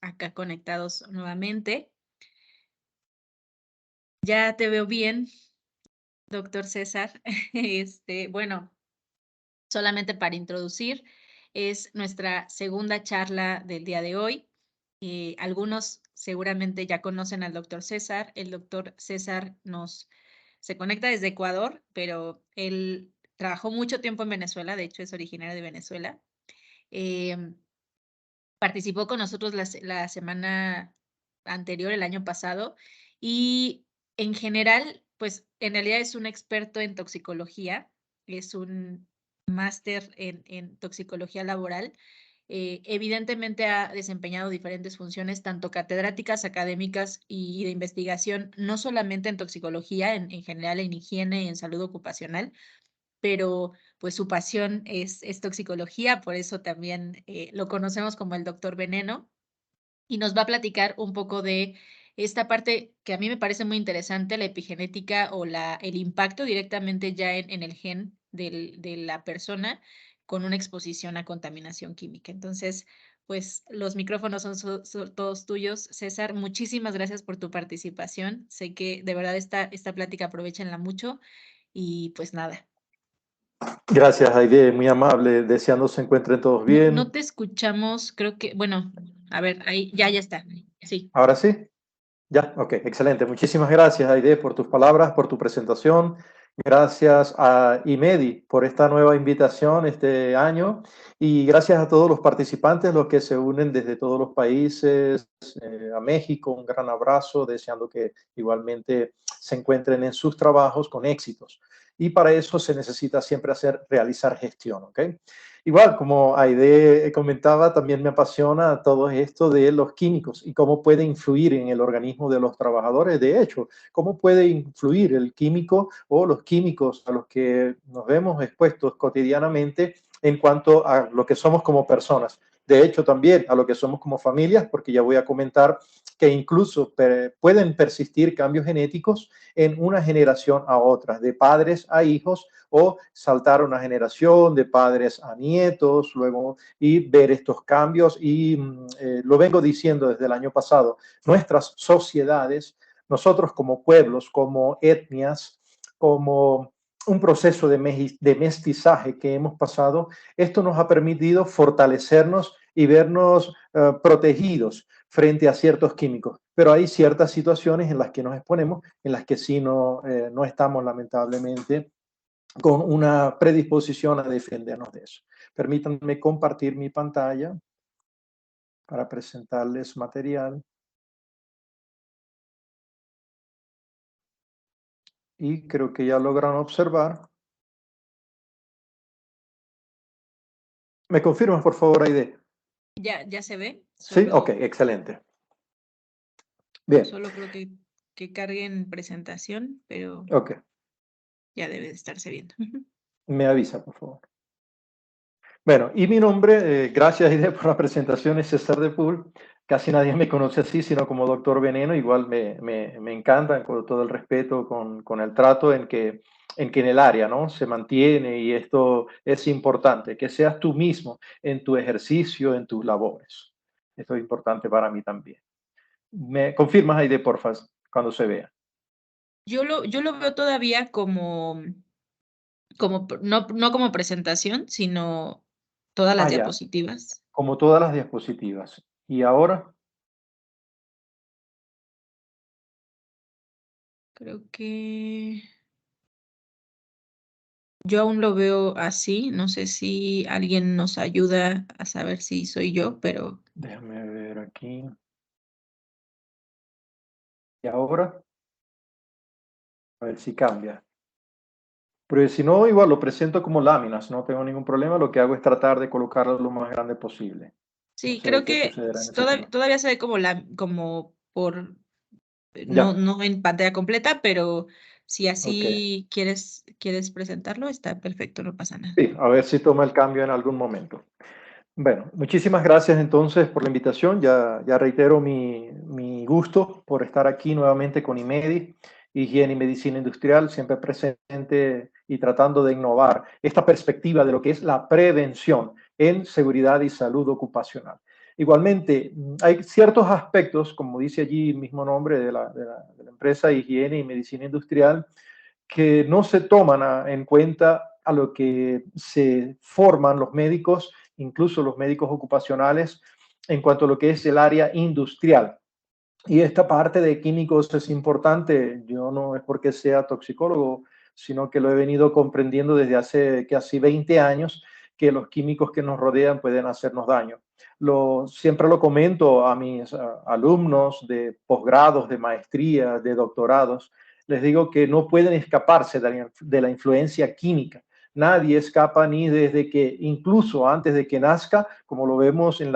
acá conectados nuevamente. Ya te veo bien, doctor César. Bueno, solamente para introducir, es nuestra segunda charla del día de hoy. Algunos seguramente ya conocen al doctor César. El doctor César se conecta desde Ecuador, pero él trabajó mucho tiempo en Venezuela, de hecho es originario de Venezuela. Em, Participó con nosotros la semana anterior, el año pasado, y en general, pues en realidad es un experto en toxicología, es un máster en toxicología laboral. Evidentemente ha desempeñado diferentes funciones, tanto catedráticas, académicas y de investigación, no solamente en toxicología, en general en higiene y en salud ocupacional, pero pues su pasión es toxicología, por eso también lo conocemos como el doctor Veneno, y nos va a platicar un poco de esta parte que a mí me parece muy interesante, la epigenética o el impacto directamente ya en el gen de la persona con una exposición a contaminación química. Entonces, pues los micrófonos son todos tuyos. César, muchísimas gracias por tu participación. Sé que de verdad esta plática aprovechenla mucho y pues nada. Gracias, Aide, muy amable, deseando se encuentren todos No bien. te escuchamos, creo que, bueno, a ver, ahí ya está. Sí. ¿Ahora sí? Ya, ok, excelente. Muchísimas gracias, Aide, por tus palabras, por tu presentación. Gracias a IMEDI por esta nueva invitación este año y gracias a todos los participantes, los que se unen desde todos los países, a México, un gran abrazo, deseando que igualmente se encuentren en sus trabajos con éxitos. Y para eso se necesita siempre realizar gestión, ¿ok? Igual, como Aide comentaba, también me apasiona todo esto de los químicos y cómo puede influir en el organismo de los trabajadores. De hecho, cómo puede influir el químico o los químicos a los que nos vemos expuestos cotidianamente en cuanto a lo que somos como personas. De hecho, también a lo que somos como familias, porque ya voy a comentar que incluso pueden persistir cambios genéticos en una generación a otra, de padres a hijos, o saltar una generación de padres a nietos, luego y ver estos cambios. Y lo vengo diciendo desde el año pasado, nuestras sociedades, nosotros como pueblos, como etnias, como un proceso de mestizaje que hemos pasado, esto nos ha permitido fortalecernos y vernos protegidos frente a ciertos químicos. Pero hay ciertas situaciones en las que nos exponemos, en las que sí no estamos lamentablemente con una predisposición a defendernos de eso. Permítanme compartir mi pantalla para presentarles material. Y creo que ya logran observar. ¿Me confirmas, por favor, Aide? Ya se ve, Sí, ok, excelente. Bien, solo creo que carguen presentación, pero ok. ya debe de estarse viendo. Me avisa, por favor. Bueno, y mi nombre, gracias Aide por la presentación, es César de Pool. Casi nadie me conoce así, sino como Doctor Veneno. Igual me encanta, con todo el respeto, con el trato en que en el área, ¿no?, se mantiene, y esto es importante, que seas tú mismo en tu ejercicio, en tus labores. Esto es importante para mí también. ¿Me confirmas, Aide, porfa, cuando se vea? Yo lo veo todavía no como presentación, sino todas las Ah, ya, diapositivas. como todas las diapositivas. ¿Y ahora? Creo que yo aún lo veo así. No sé si alguien nos ayuda a saber si soy yo, pero Déjame ver aquí. ¿Y ahora? A ver si cambia. Pero si no, igual lo presento como láminas, no tengo ningún problema. Lo que hago es tratar de colocarlo lo más grande posible. No sí, creo sé qué que sucederá en ese caso. todavía se ve como por, no, Ya, no en pantalla completa, pero si ok. así quieres presentarlo, está perfecto, no pasa nada. Sí, a ver si toma el cambio en algún momento. Bueno, muchísimas gracias entonces por la invitación. Ya reitero mi gusto por estar aquí nuevamente con IMEDI, Higiene y Medicina Industrial, siempre presente y tratando de innovar esta perspectiva de lo que es la prevención en seguridad y salud ocupacional. Igualmente, hay ciertos aspectos, como dice allí el mismo nombre de la empresa, higiene y medicina industrial, que no se toman en cuenta a lo que se forman los médicos, incluso los médicos ocupacionales, en cuanto a lo que es el área industrial. Y esta parte de químicos es importante. Yo no es porque sea toxicólogo, sino que lo he venido comprendiendo desde hace casi 20 años, que los químicos que nos rodean pueden hacernos daño. Siempre lo comento a mis alumnos de posgrados, de maestría, de doctorados. Les digo que no pueden escaparse de la influencia química. Nadie escapa ni desde que, incluso antes de que nazca, como lo vemos en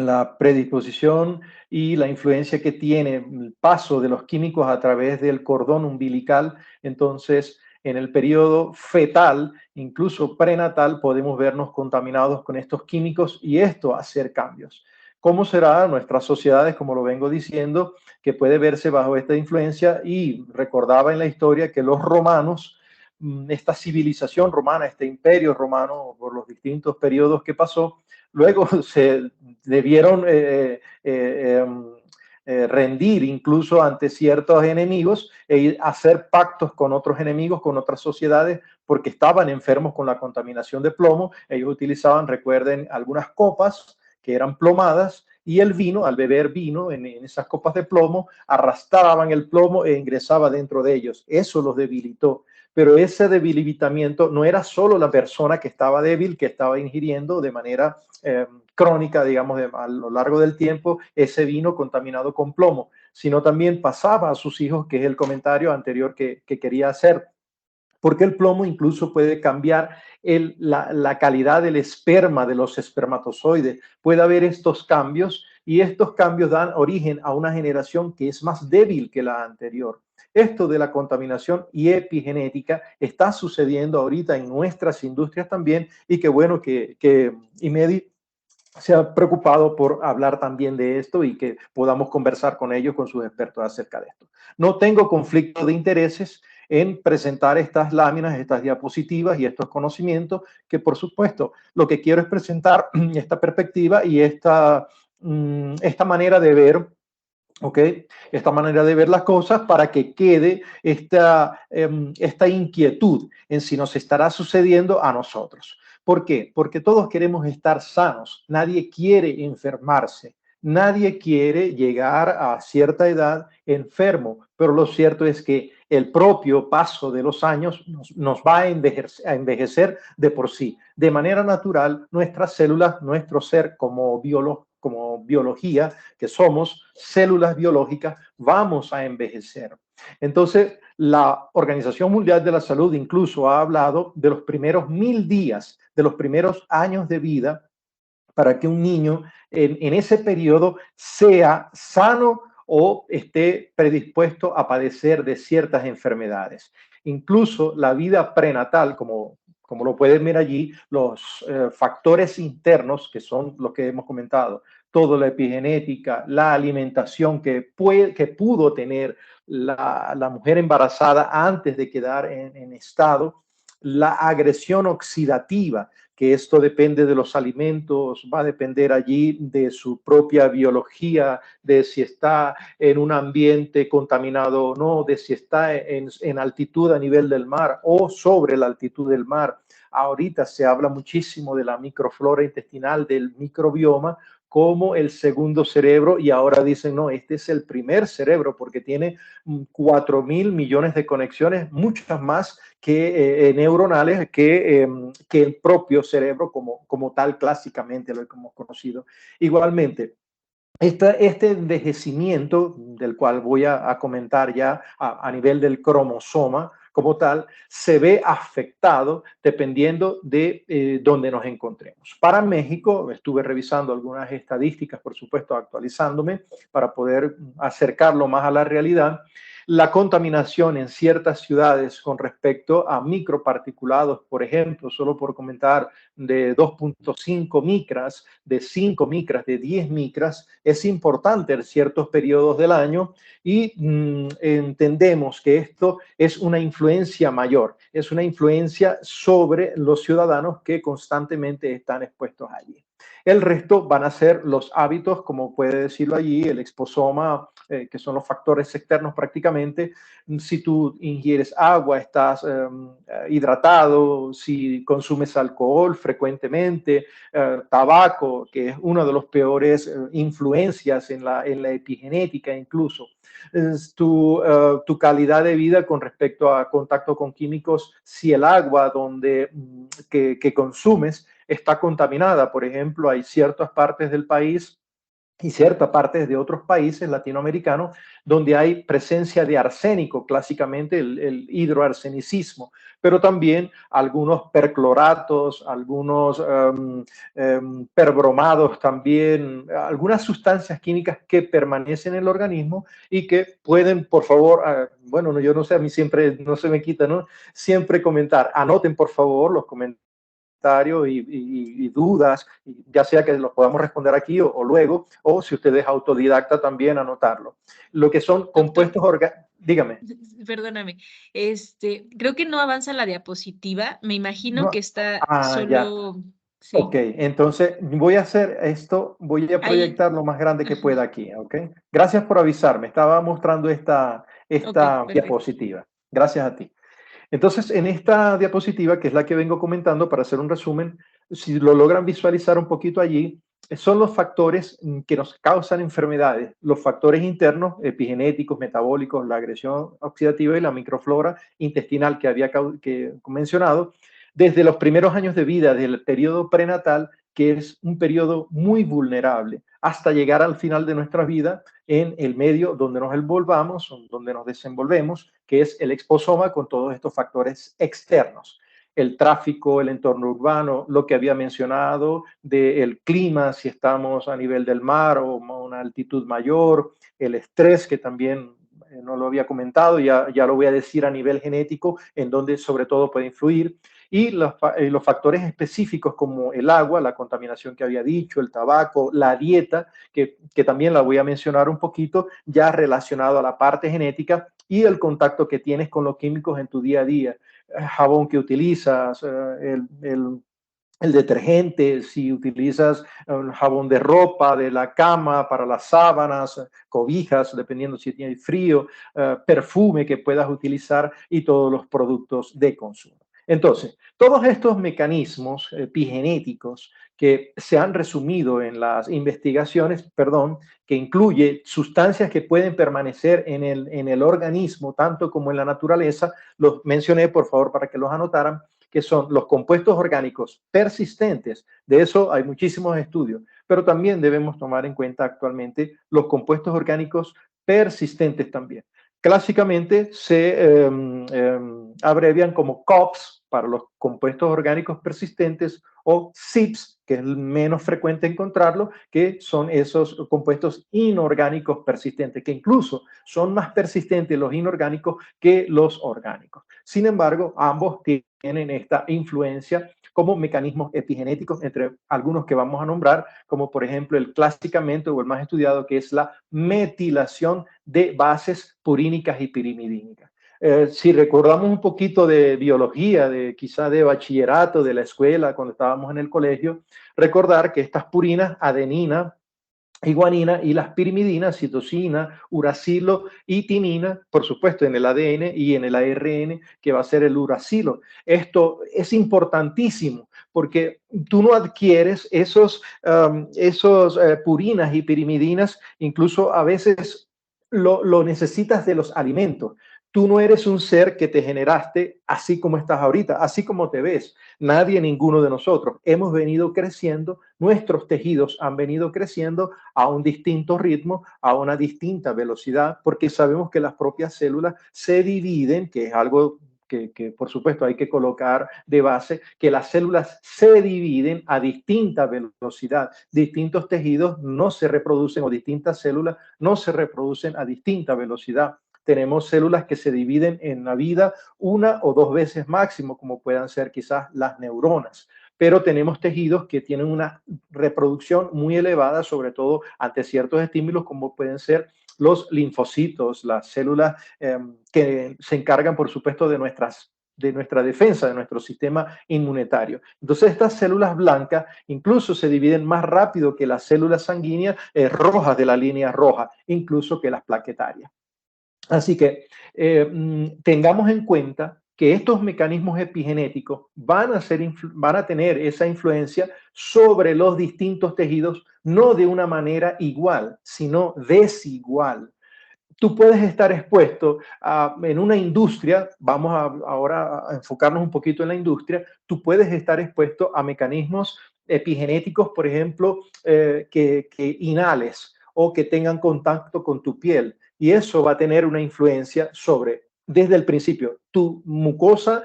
la predisposición y la influencia que tiene el paso de los químicos a través del cordón umbilical. Entonces, en el periodo fetal, incluso prenatal, podemos vernos contaminados con estos químicos y esto hacer cambios. ¿Cómo será nuestras sociedades, como lo vengo diciendo, que puede verse bajo esta influencia? Y recordaba en la historia que los romanos, esta civilización romana, este imperio romano, por los distintos periodos que pasó, luego se debieron rendir incluso ante ciertos enemigos e hacer pactos con otros enemigos, con otras sociedades, porque estaban enfermos con la contaminación de plomo. Ellos utilizaban, recuerden, algunas copas que eran plomadas y el vino, al beber vino en esas copas de plomo, arrastraban el plomo e ingresaba dentro de ellos. Eso los debilitó. Pero ese debilitamiento no era solo la persona que estaba débil, que estaba ingiriendo de manera crónica, digamos, a lo largo del tiempo, ese vino contaminado con plomo, sino también pasaba a sus hijos, que es el comentario anterior que quería hacer, porque el plomo incluso puede cambiar la calidad del esperma de los espermatozoides. Puede haber estos cambios y estos cambios dan origen a una generación que es más débil que la anterior. Esto de la contaminación y epigenética está sucediendo ahorita en nuestras industrias también, y qué bueno que IMEDI se ha preocupado por hablar también de esto y que podamos conversar con ellos, con sus expertos acerca de esto. No tengo conflicto de intereses en presentar estas láminas, estas diapositivas y estos conocimientos, que por supuesto lo que quiero es presentar esta perspectiva y esta manera de ver. ¿Ok? Esta manera de ver las cosas, para que quede esta inquietud en si nos estará sucediendo a nosotros. ¿Por qué? Porque todos queremos estar sanos. Nadie quiere enfermarse. Nadie quiere llegar a cierta edad enfermo. Pero lo cierto es que el propio paso de los años nos va a envejecer de por sí. De manera natural, nuestras células, nuestro ser como biología, que somos células biológicas, vamos a envejecer. Entonces, la Organización Mundial de la Salud incluso ha hablado de los primeros 1000 días, de los primeros años de vida, para que un niño en ese periodo sea sano o esté predispuesto a padecer de ciertas enfermedades. Incluso la vida prenatal, como lo pueden ver allí, los factores internos, que son los que hemos comentado, toda la epigenética, la alimentación que pudo tener la mujer embarazada antes de quedar en estado, la agresión oxidativa, que esto depende de los alimentos, va a depender allí de su propia biología, de si está en un ambiente contaminado o no, de si está en altitud a nivel del mar o sobre la altitud del mar. Ahorita se habla muchísimo de la microflora intestinal, del microbioma, como el segundo cerebro, y ahora dicen, no, este es el primer cerebro porque tiene 4.000 millones de conexiones, muchas más que neuronales que el propio cerebro como tal clásicamente lo hemos conocido. Igualmente, este envejecimiento, del cual voy a comentar ya a nivel del cromosoma como tal, se ve afectado dependiendo de dónde nos encontremos. Para México, estuve revisando algunas estadísticas, por supuesto, actualizándome para poder acercarlo más a la realidad. La contaminación en ciertas ciudades con respecto a microparticulados, por ejemplo, solo por comentar, de 2.5 micras, de 5 micras, de 10 micras, es importante en ciertos periodos del año y entendemos que esto es una influencia mayor, es una influencia sobre los ciudadanos que constantemente están expuestos allí. El resto van a ser los hábitos, como puede decirlo allí, el exposoma, que son los factores externos prácticamente. Si tú ingieres agua, estás hidratado, si consumes alcohol frecuentemente, tabaco, que es una de las peores influencias en la epigenética incluso. Es tu calidad de vida con respecto a contacto con químicos, si el agua que consumes está contaminada. Por ejemplo, hay ciertas partes del país y ciertas partes de otros países latinoamericanos donde hay presencia de arsénico, clásicamente el hidroarsenicismo, pero también algunos percloratos, algunos perbromados también, algunas sustancias químicas que permanecen en el organismo y que pueden, por favor, bueno, yo no sé, a mí siempre no se me quita, ¿no? Siempre comentar, anoten por favor los comentarios y dudas, ya sea que los podamos responder aquí o luego, o si usted es autodidacta también anotarlo. Lo que son compuestos orgánicos, dígame. Perdóname, creo que no avanza la diapositiva, me imagino que No, está ya. solo, Ok, sí, entonces voy a hacer esto, voy a ahí, proyectar lo más grande que ajá, pueda aquí, ok. Gracias por avisarme, estaba mostrando okey, esta perfecto. diapositiva. Gracias a ti. Entonces, en esta diapositiva, que es la que vengo comentando para hacer un resumen, si lo logran visualizar un poquito allí, son los factores que nos causan enfermedades, los factores internos, epigenéticos, metabólicos, la agresión oxidativa y la microflora intestinal que había mencionado, desde los primeros años de vida del periodo prenatal, que es un periodo muy vulnerable, hasta llegar al final de nuestra vida en el medio donde nos envolvamos, donde nos desenvolvemos, que es el exposoma con todos estos factores externos. El tráfico, el entorno urbano, lo que había mencionado del clima, si estamos a nivel del mar o a una altitud mayor, el estrés, que también no lo había comentado, ya lo voy a decir a nivel genético, en donde sobre todo puede influir, y los factores específicos como el agua, la contaminación que había dicho, el tabaco, la dieta, que también la voy a mencionar un poquito, ya relacionado a la parte genética y el contacto que tienes con los químicos en tu día a día, jabón que utilizas, el detergente, si utilizas jabón de ropa, de la cama, para las sábanas, cobijas, dependiendo si tiene frío, perfume que puedas utilizar y todos los productos de consumo. Entonces, todos estos mecanismos epigenéticos que se han resumido en las investigaciones, perdón, que incluye sustancias que pueden permanecer en el organismo, tanto como en la naturaleza, los mencioné por favor para que los anotaran, que son los compuestos orgánicos persistentes. De eso hay muchísimos estudios, pero también debemos tomar en cuenta actualmente los compuestos orgánicos persistentes también. Clásicamente se abrevian como COPS para los compuestos orgánicos persistentes o CIPS, que es menos frecuente encontrarlo, que son esos compuestos inorgánicos persistentes, que incluso son más persistentes los inorgánicos que los orgánicos. Sin embargo, ambos tienen esta influencia como mecanismos epigenéticos, entre algunos que vamos a nombrar, como por ejemplo el clásicamente o el más estudiado, que es la metilación de bases purínicas y pirimidínicas. Si recordamos un poquito de biología, quizá de bachillerato, de la escuela, cuando estábamos en el colegio, recordar que estas purinas, adenina y guanina, y las pirimidinas, citosina, uracilo y timina, por supuesto en el ADN y en el ARN, que va a ser el uracilo. Esto es importantísimo porque tú no adquieres esos purinas y pirimidinas, incluso a veces lo necesitas de los alimentos. Tú no eres un ser que te generaste así como estás ahorita, así como te ves. Nadie, ninguno de nosotros. Hemos venido creciendo, nuestros tejidos han venido creciendo a un distinto ritmo, a una distinta velocidad, porque sabemos que las propias células se dividen, que es algo que por supuesto hay que colocar de base, que las células se dividen a distinta velocidad. Distintos tejidos no se reproducen o distintas células no se reproducen a distinta velocidad. tenemos células que se dividen en la vida una o dos veces máximo, como puedan ser quizás las neuronas. Pero tenemos tejidos que tienen una reproducción muy elevada, sobre todo ante ciertos estímulos, como pueden ser los linfocitos, las células que se encargan, por supuesto, de nuestra defensa, de nuestro sistema inmunitario. Entonces, estas células blancas incluso se dividen más rápido que las células sanguíneas rojas de la línea roja, incluso que las plaquetarias. Así que tengamos en cuenta que estos mecanismos epigenéticos van a tener esa influencia sobre los distintos tejidos, no de una manera igual, sino desigual. Tú puedes estar expuesto en una industria, vamos ahora a enfocarnos un poquito en la industria, tú puedes estar expuesto a mecanismos epigenéticos, por ejemplo, que inhales o que tengan contacto con tu piel. Y eso va a tener una influencia sobre, desde el principio, tu mucosa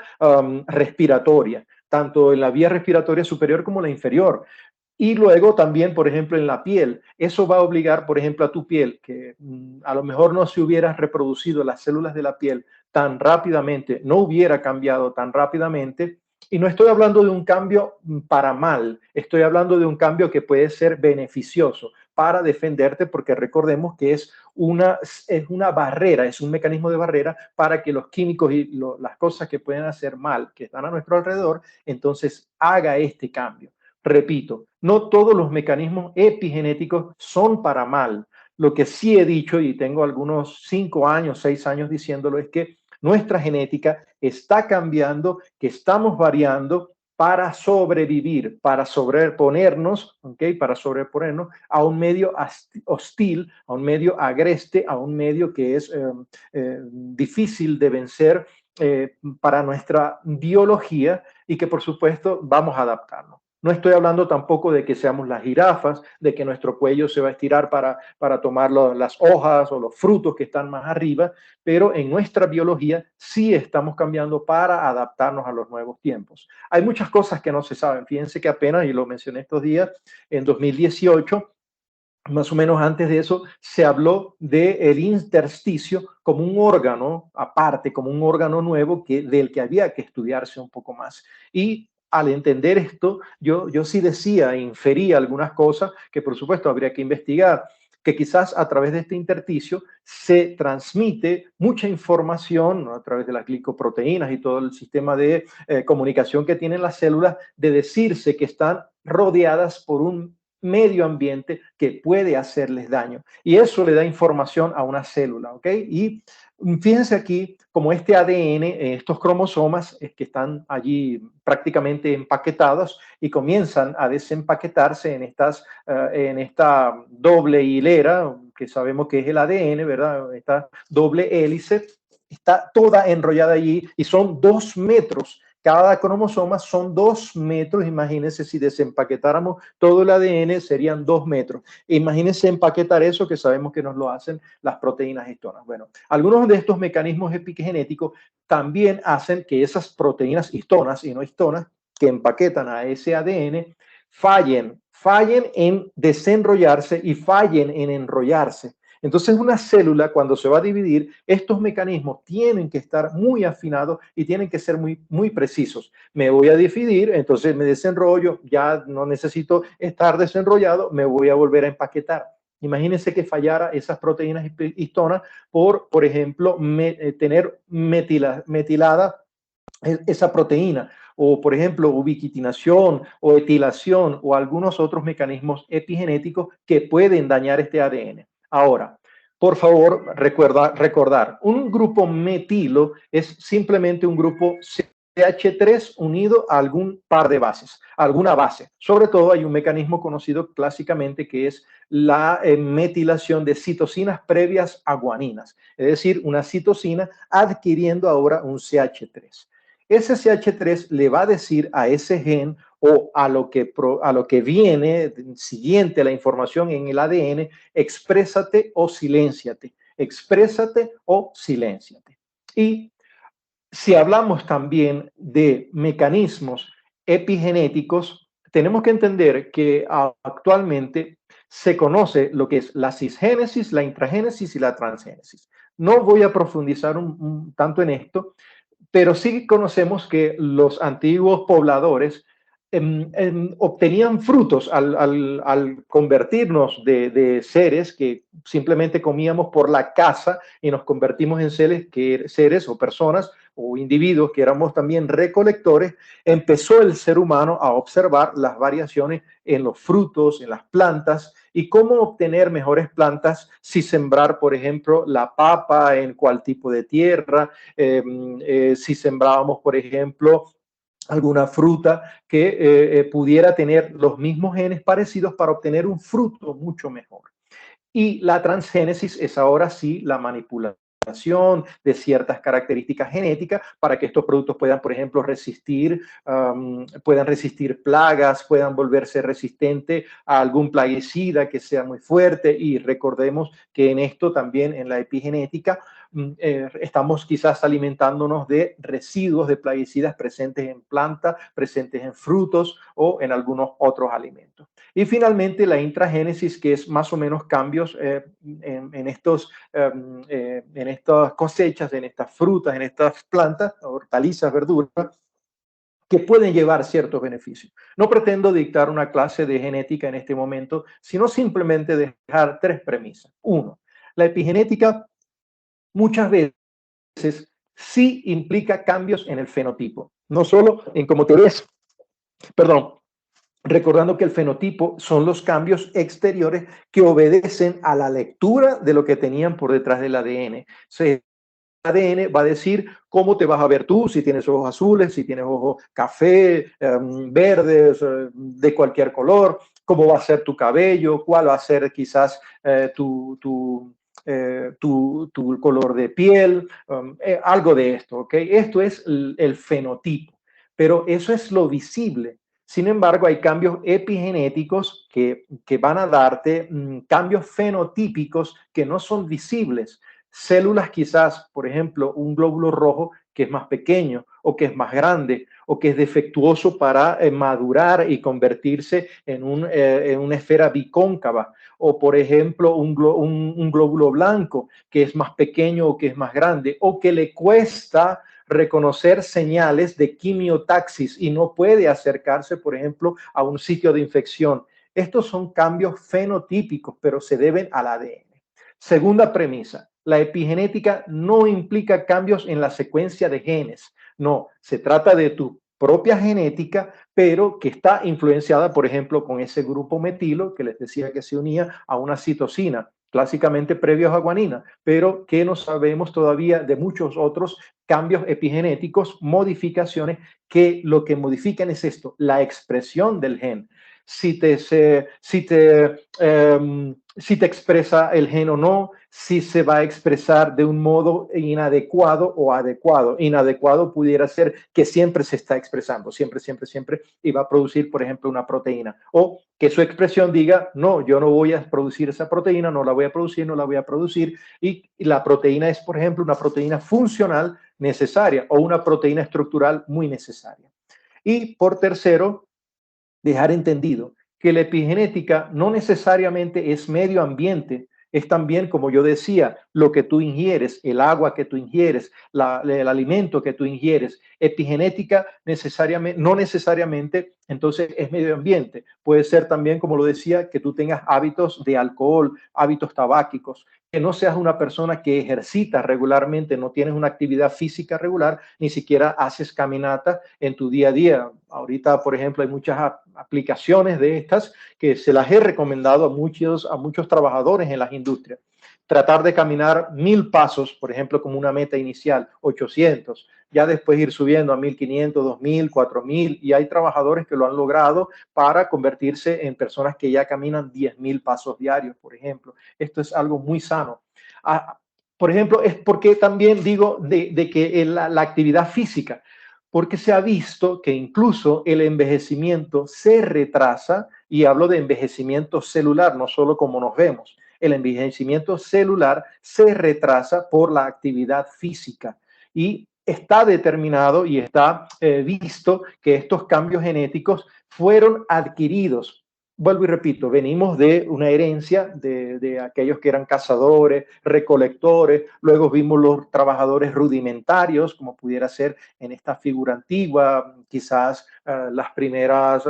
respiratoria, tanto en la vía respiratoria superior como la inferior. Y luego también, por ejemplo, en la piel. Eso va a obligar, por ejemplo, a tu piel, que a lo mejor no se hubiera reproducido las células de la piel tan rápidamente, no hubiera cambiado tan rápidamente. Y no estoy hablando de un cambio para mal, estoy hablando de un cambio que puede ser beneficioso para defenderte, porque recordemos que es una barrera, es un mecanismo de barrera para que los químicos y las cosas que pueden hacer mal, que están a nuestro alrededor, entonces haga este cambio. Repito, no todos los mecanismos epigenéticos son para mal. Lo que sí he dicho, y tengo algunos 5 años, 6 años diciéndolo, es que nuestra genética está cambiando, que estamos variando para sobrevivir, para sobreponernos, ¿okay? Para sobreponernos a un medio hostil, a un medio agreste, a un medio que es difícil de vencer para nuestra biología y que por supuesto vamos a adaptarnos. No estoy hablando tampoco de que seamos las jirafas, de que nuestro cuello se va a estirar para tomar las hojas o los frutos que están más arriba, pero en nuestra biología sí estamos cambiando para adaptarnos a los nuevos tiempos. Hay muchas cosas que no se saben. Fíjense que apenas, y lo mencioné estos días, en 2018, más o menos antes de eso, se habló del intersticio como un órgano aparte, como un órgano nuevo del que había que estudiarse un poco más. Y al entender esto, yo sí decía, infería algunas cosas que por supuesto habría que investigar, que quizás a través de este intersticio se transmite mucha información, ¿no? A través de las glicoproteínas y todo el sistema de comunicación que tienen las células, de decirse que están rodeadas por un medio ambiente que puede hacerles daño. Y eso le da información a una célula, ¿ok? Y fíjense aquí como este ADN, estos cromosomas que están allí prácticamente empaquetados y comienzan a desempaquetarse en esta doble hilera, que sabemos que es el ADN, ¿verdad? Esta doble hélice, está toda enrollada allí y son 2 metros. Cada cromosoma son 2 metros. Imagínense si desempaquetáramos todo el ADN, serían 2 metros. Imagínense empaquetar eso, que sabemos que nos lo hacen las proteínas histonas. Bueno, algunos de estos mecanismos epigenéticos también hacen que esas proteínas histonas y no histonas que empaquetan a ese ADN fallen en desenrollarse y fallen en enrollarse. Entonces, una célula, cuando se va a dividir, estos mecanismos tienen que estar muy afinados y tienen que ser muy, muy precisos. Me voy a dividir, entonces me desenrollo, ya no necesito estar desenrollado, me voy a volver a empaquetar. Imagínense que fallara esas proteínas histonas por ejemplo, tener metilada esa proteína, o por ejemplo ubiquitinación o etilación o algunos otros mecanismos epigenéticos que pueden dañar este ADN. Ahora, por favor, recordar, un grupo metilo es simplemente un grupo CH3 unido a algún par de bases, alguna base. Sobre todo hay un mecanismo conocido clásicamente que es la metilación de citocinas previas a guaninas, es decir, una citosina adquiriendo ahora un CH3. Ese CH3 le va a decir a ese gen o a lo que viene siguiente a la información en el ADN, exprésate o silénciate, exprésate o silénciate. Y si hablamos también de mecanismos epigenéticos, tenemos que entender que actualmente se conoce lo que es la cisgénesis, la intragénesis y la transgénesis. No voy a profundizar tanto en esto, pero sí conocemos que los antiguos pobladores obtenían frutos al convertirnos de seres que simplemente comíamos por la caza y nos convertimos en seres o personas o individuos que éramos también recolectores. Empezó el ser humano a observar las variaciones en los frutos, en las plantas, y cómo obtener mejores plantas si sembrar, por ejemplo, la papa en cuál tipo de tierra, si sembrábamos, por ejemplo, alguna fruta que pudiera tener los mismos genes parecidos para obtener un fruto mucho mejor. Y la transgénesis es ahora sí la manipulación de ciertas características genéticas para que estos productos puedan, por ejemplo, puedan resistir plagas, puedan volverse resistentes a algún plaguicida que sea muy fuerte. Y recordemos que en esto también, en la epigenética, estamos quizás alimentándonos de residuos de plaguicidas presentes en plantas, presentes en frutos o en algunos otros alimentos. Y finalmente la intragénesis, que es más o menos cambios en estas cosechas, en estas frutas, en estas plantas, hortalizas, verduras, que pueden llevar ciertos beneficios. No pretendo dictar una clase de genética en este momento, sino simplemente dejar tres premisas. Uno, la epigenética muchas veces sí implica cambios en el fenotipo, no solo en cómo te ves, perdón, recordando que el fenotipo son los cambios exteriores que obedecen a la lectura de lo que tenían por detrás del ADN. El ADN va a decir cómo te vas a ver tú, si tienes ojos azules, si tienes ojos café, verdes, de cualquier color, cómo va a ser tu cabello, cuál va a ser quizás tu color de piel, algo de esto, ¿ok? Esto es el fenotipo, pero eso es lo visible. Sin embargo, hay cambios epigenéticos que van a darte cambios fenotípicos que no son visibles. Células quizás, por ejemplo, un glóbulo rojo que es más pequeño o que es más grande o que es defectuoso para madurar y convertirse en una esfera bicóncava, o por ejemplo un glóbulo blanco que es más pequeño o que es más grande o que le cuesta reconocer señales de quimiotaxis y no puede acercarse, por ejemplo, a un sitio de infección. Estos son cambios fenotípicos, pero se deben al ADN. Segunda premisa, la epigenética no implica cambios en la secuencia de genes. No, se trata de tu propia genética, pero que está influenciada, por ejemplo, con ese grupo metilo que les decía que se unía a una citosina, clásicamente previos a guanina, pero que no sabemos todavía de muchos otros cambios epigenéticos, modificaciones que lo que modifican es esto, la expresión del gen. Si te expresa el gen o no, si se va a expresar de un modo inadecuado o adecuado. Inadecuado pudiera ser que siempre se está expresando, siempre, y va a producir, por ejemplo, una proteína. O que su expresión diga, no, yo no voy a producir esa proteína, no la voy a producir, y la proteína es, por ejemplo, una proteína funcional necesaria o una proteína estructural muy necesaria. Y por tercero, dejar entendido que la epigenética no necesariamente es medio ambiente, es también, como yo decía, lo que tú ingieres, el agua que tú ingieres, el alimento que tú ingieres. Epigenética no necesariamente, entonces, es medio ambiente. Puede ser también, como lo decía, que tú tengas hábitos de alcohol, hábitos tabáquicos, que no seas una persona que ejercita regularmente, no tienes una actividad física regular, ni siquiera haces caminata en tu día a día. Ahorita, por ejemplo, hay muchas aplicaciones de estas que se las he recomendado a muchos trabajadores en las industrias. Tratar de caminar 1000 pasos, por ejemplo, como una meta inicial, 800, ya después ir subiendo a 1500, 2000, 4000, y hay trabajadores que lo han logrado para convertirse en personas que ya caminan 10.000 pasos diarios, por ejemplo. Esto es algo muy sano. Por ejemplo, es porque también digo de que la actividad física, porque se ha visto que incluso el envejecimiento se retrasa, y hablo de envejecimiento celular, no solo como nos vemos. El envejecimiento celular se retrasa por la actividad física, y está determinado y está visto que estos cambios genéticos fueron adquiridos vuelvo y repito, venimos de una herencia de aquellos que eran cazadores, recolectores, luego vimos los trabajadores rudimentarios, como pudiera ser en esta figura antigua, quizás las primeras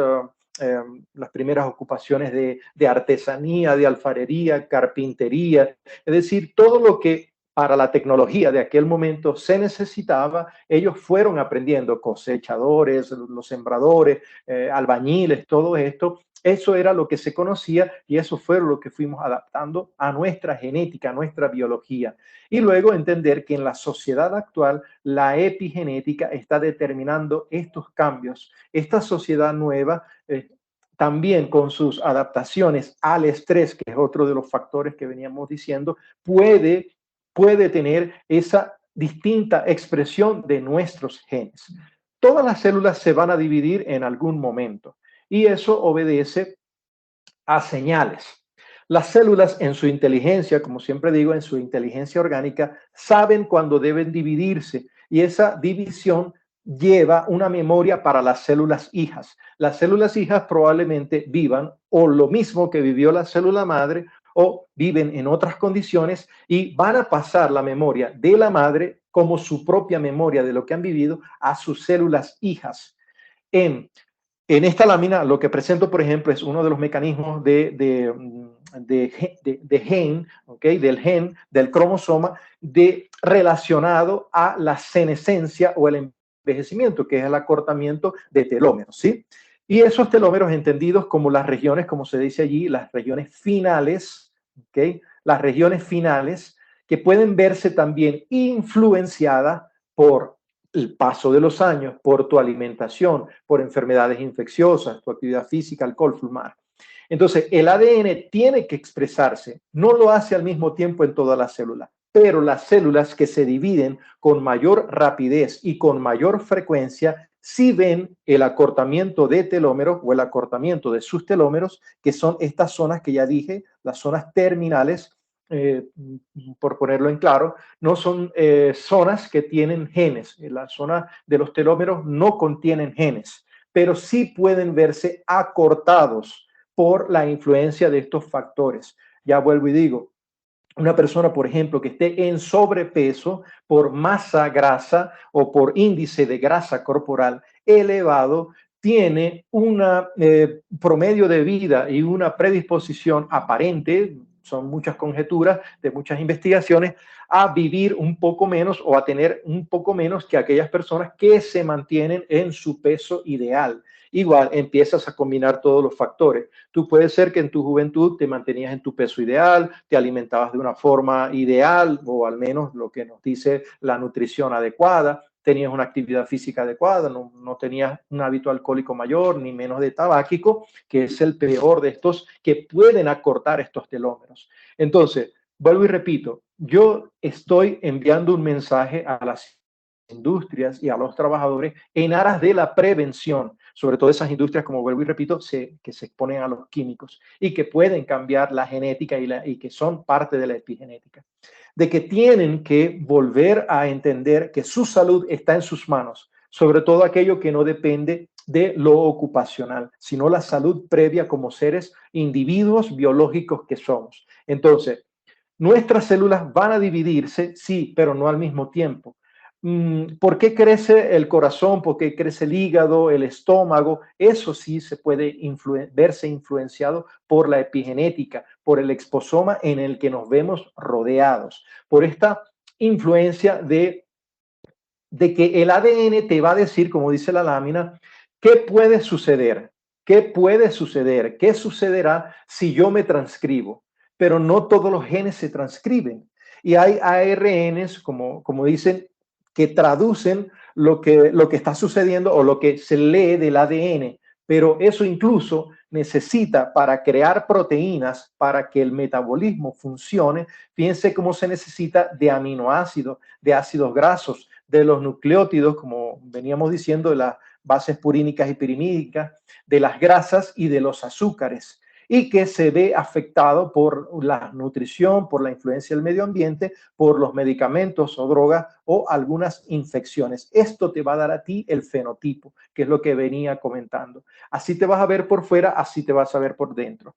ocupaciones de artesanía, de alfarería, carpintería, es decir, todo lo que para la tecnología de aquel momento se necesitaba, ellos fueron aprendiendo, cosechadores, los sembradores, albañiles, todo esto. Eso era lo que se conocía y eso fue lo que fuimos adaptando a nuestra genética, a nuestra biología. Y luego entender que en la sociedad actual la epigenética está determinando estos cambios. Esta sociedad nueva, también con sus adaptaciones al estrés, que es otro de los factores que veníamos diciendo, puede tener esa distinta expresión de nuestros genes. Todas las células se van a dividir en algún momento y eso obedece a señales. Las células en su inteligencia, como siempre digo, en su inteligencia orgánica, saben cuándo deben dividirse y esa división lleva una memoria para las células hijas. Las células hijas probablemente vivan o lo mismo que vivió la célula madre o viven en otras condiciones y van a pasar la memoria de la madre como su propia memoria de lo que han vivido a sus células hijas. En esta lámina lo que presento, por ejemplo, es uno de los mecanismos del gen, del cromosoma, relacionado a la senescencia o el envejecimiento, que es el acortamiento de telómeros, ¿sí? Y esos telómeros entendidos como las regiones, como se dice allí, las regiones finales, ¿ok? Las regiones finales que pueden verse también influenciadas por el paso de los años, por tu alimentación, por enfermedades infecciosas, tu actividad física, alcohol, fumar. Entonces, el ADN tiene que expresarse, no lo hace al mismo tiempo en todas las células, pero las células que se dividen con mayor rapidez y con mayor frecuencia sí ven el acortamiento de telómeros o el acortamiento de sus telómeros, que son estas zonas que ya dije, las zonas terminales, por ponerlo en claro, no son zonas que tienen genes. La zona de los telómeros no contienen genes, pero sí pueden verse acortados por la influencia de estos factores. Ya vuelvo y digo, una persona, por ejemplo, que esté en sobrepeso por masa grasa o por índice de grasa corporal elevado, tiene un promedio de vida y una predisposición aparente, son muchas conjeturas de muchas investigaciones, a vivir un poco menos o a tener un poco menos que aquellas personas que se mantienen en su peso ideal. Igual empiezas a combinar todos los factores. Tú puedes ser que en tu juventud te mantenías en tu peso ideal, te alimentabas de una forma ideal o al menos lo que nos dice la nutrición adecuada, tenías una actividad física adecuada, no tenías un hábito alcohólico mayor ni menos de tabáquico, que es el peor de estos que pueden acortar estos telómeros. Entonces, vuelvo y repito, yo estoy enviando un mensaje a las industrias y a los trabajadores en aras de la prevención, sobre todo esas industrias, como vuelvo y repito, que se exponen a los químicos y que pueden cambiar la genética y que son parte de la epigenética, de que tienen que volver a entender que su salud está en sus manos, sobre todo aquello que no depende de lo ocupacional, sino la salud previa como seres, individuos biológicos que somos. Entonces, nuestras células van a dividirse, sí, pero no al mismo tiempo. ¿Por qué crece el corazón? ¿Por qué crece el hígado, el estómago? Eso sí se puede verse influenciado por la epigenética, por el exposoma en el que nos vemos rodeados, por esta influencia de que el ADN te va a decir, como dice la lámina, qué puede suceder, qué puede suceder, qué sucederá si yo me transcribo. Pero no todos los genes se transcriben. Y hay ARNs, como dicen, que traducen lo que está sucediendo o lo que se lee del ADN. Pero eso incluso necesita, para crear proteínas, para que el metabolismo funcione, fíjense cómo se necesita de aminoácidos, de ácidos grasos, de los nucleótidos, como veníamos diciendo, de las bases purínicas y pirimídicas, de las grasas y de los azúcares. y que se ve afectado por la nutrición, por la influencia del medio ambiente, por los medicamentos o drogas o algunas infecciones. Esto te va a dar a ti el fenotipo, que es lo que venía comentando. Así te vas a ver por fuera, así te vas a ver por dentro.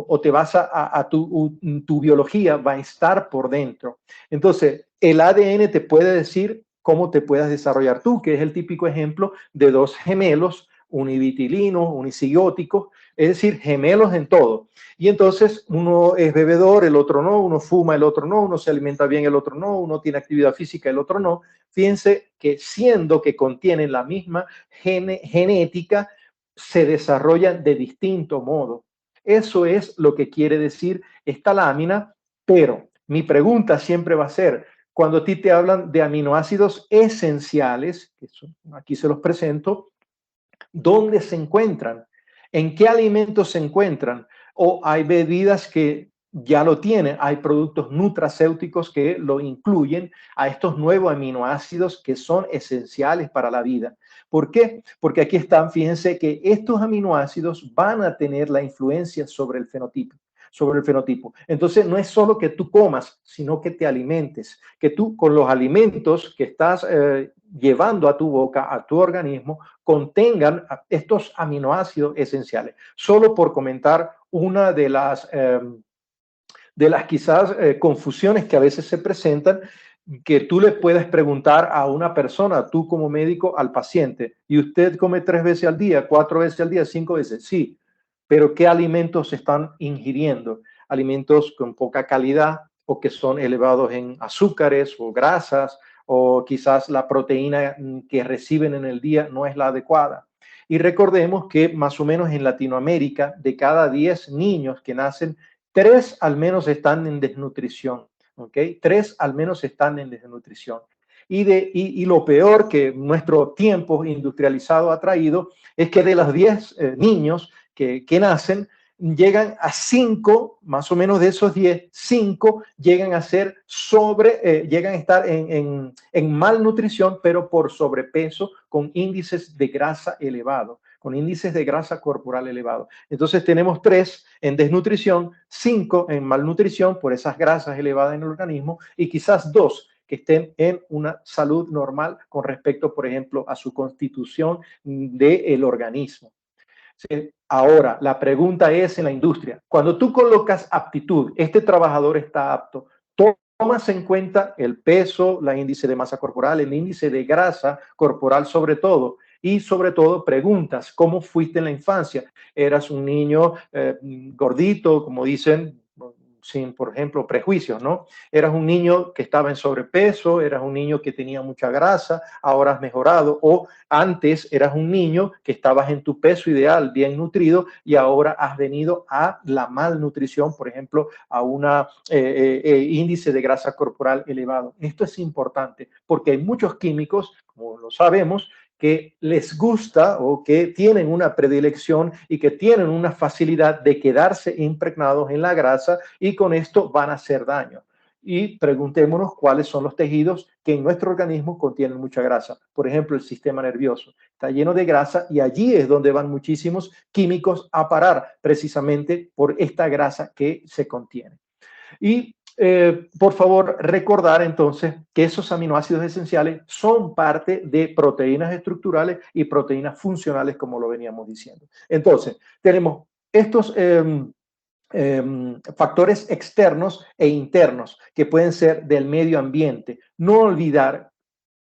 O te vas a tu biología va a estar por dentro. Entonces, el ADN te puede decir cómo te puedas desarrollar tú, que es el típico ejemplo de dos gemelos univitilinos, unicigoticos, es decir, gemelos en todo. Y entonces uno es bebedor, el otro no, uno fuma, el otro no, uno se alimenta bien, el otro no, uno tiene actividad física, el otro no. Fíjense que siendo que contienen la misma genética, se desarrollan de distinto modo. Eso es lo que quiere decir esta lámina, pero mi pregunta siempre va a ser, cuando a ti te hablan de aminoácidos esenciales, que son, aquí se los presento, ¿dónde se encuentran? ¿En qué alimentos se encuentran? O hay bebidas que ya lo tienen, hay productos nutracéuticos que lo incluyen a estos nuevos aminoácidos que son esenciales para la vida. ¿Por qué? Porque aquí están, fíjense que estos aminoácidos van a tener la influencia sobre el fenotipo. Entonces, no es solo que tú comas, sino que te alimentes, que tú con los alimentos que estás llevando a tu boca, a tu organismo, contengan estos aminoácidos esenciales. Solo por comentar una de las quizás confusiones que a veces se presentan, que tú le puedes preguntar a una persona, tú como médico, al paciente, ¿y usted come 3 veces al día, 4 veces al día, 5 veces? Sí, pero ¿qué alimentos se están ingiriendo? Alimentos con poca calidad o que son elevados en azúcares o grasas, o quizás la proteína que reciben en el día no es la adecuada. Y recordemos que más o menos en Latinoamérica, de cada 10 niños que nacen, 3 al menos están en desnutrición, ¿ok? 3 al menos están en desnutrición. Y lo peor que nuestro tiempo industrializado ha traído es que de los 10 niños que nacen, llegan a 5, más o menos de esos 10, 5 llegan a ser llegan a estar en malnutrición, pero por sobrepeso, con índices de grasa elevado, con índices de grasa corporal elevado. Entonces tenemos 3 en desnutrición, 5 en malnutrición por esas grasas elevadas en el organismo y quizás 2 que estén en una salud normal con respecto, por ejemplo, a su constitución del organismo. ¿Sí? Ahora, la pregunta es en la industria, cuando tú colocas aptitud, este trabajador está apto, tomas en cuenta el peso, el índice de masa corporal, el índice de grasa corporal sobre todo, y sobre todo preguntas, ¿cómo fuiste en la infancia? ¿Eras un niño gordito, como dicen, sin, por ejemplo, prejuicios, ¿no? Eras un niño que estaba en sobrepeso, eras un niño que tenía mucha grasa, ahora has mejorado, o antes eras un niño que estabas en tu peso ideal, bien nutrido, y ahora has venido a la malnutrición, por ejemplo, a un índice de grasa corporal elevado. Esto es importante porque hay muchos químicos, como lo sabemos, que les gusta o que tienen una predilección y que tienen una facilidad de quedarse impregnados en la grasa y con esto van a hacer daño. Y preguntémonos cuáles son los tejidos que en nuestro organismo contienen mucha grasa. Por ejemplo, el sistema nervioso está lleno de grasa y allí es donde van muchísimos químicos a parar precisamente por esta grasa que se contiene. Y por favor, recordar entonces que esos aminoácidos esenciales son parte de proteínas estructurales y proteínas funcionales, como lo veníamos diciendo. Entonces, tenemos estos factores externos e internos que pueden ser del medio ambiente. No olvidar,